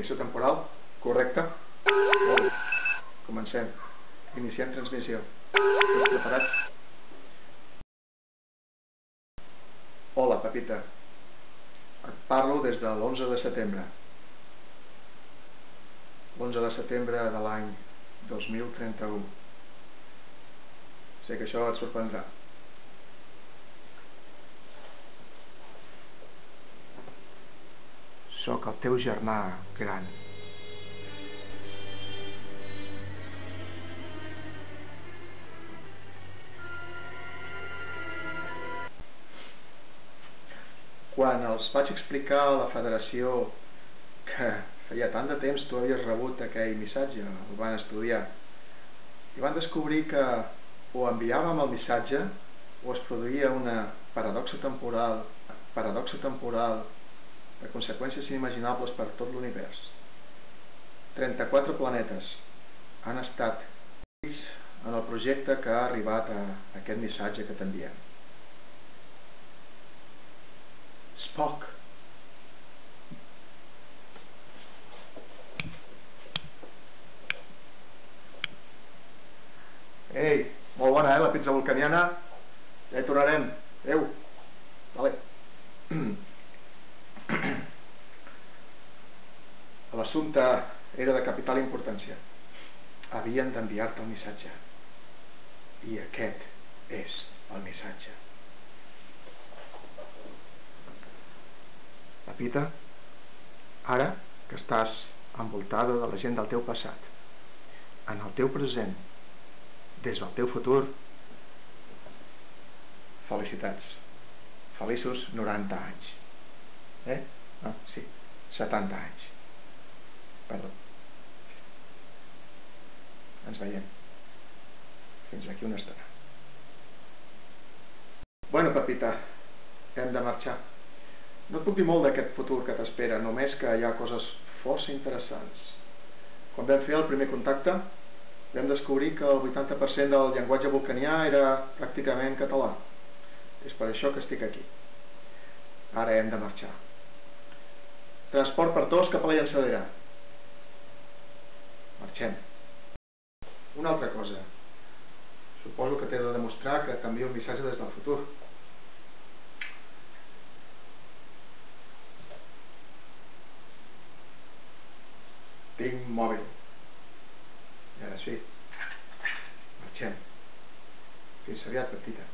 Definició temporal, correcte. Molt bé. Comencem. Iniciem transmissió. Tots preparats? Hola, Pepita. Et parlo des de l'11 de setembre. L'11 de setembre de l'any 2031. Sé que això et sorprendrà. Sóc el teu germà gran. Quan els vaig explicar a la federació que feia tant de temps tu havies rebut aquell missatge, el van estudiar i van descobrir que o enviàvem el missatge o es produïa una paradoxa temporal de conseqüències inimaginables per tot l'univers. 34 planetes han estat en el projecte que ha arribat a aquest missatge que t'enviem. Spock. Ei, molt bona, la pizza vulcaniana. Ja hi tornarem. Adéu. Vale. L'assumpte era de capital importància. Havien d'enviar-te el missatge. I aquest és el missatge. Pepita, ara que estàs envoltada de la gent del teu passat, en el teu present, des del teu futur, felicitats. Feliços 90 anys. No, sí, 70 anys. Perdó. Ens veiem. Fins aquí una estona. Bueno, Pepita, hem de marxar. No et puc dir molt d'aquest futur que t'espera, només que hi ha coses força interessants. Quan vam fer el primer contacte, vam descobrir que el 80% del llenguatge vulcanià era pràcticament català. És per això que estic aquí. Ara hem de marxar. Transport per tots cap a la llançadera. Marxem. Una altra cosa. Suposo que t'he de demostrar que t'envio un missatge des del futur. Tinc mòbil. I ara sí. Marxem. Fins aviat, Petita.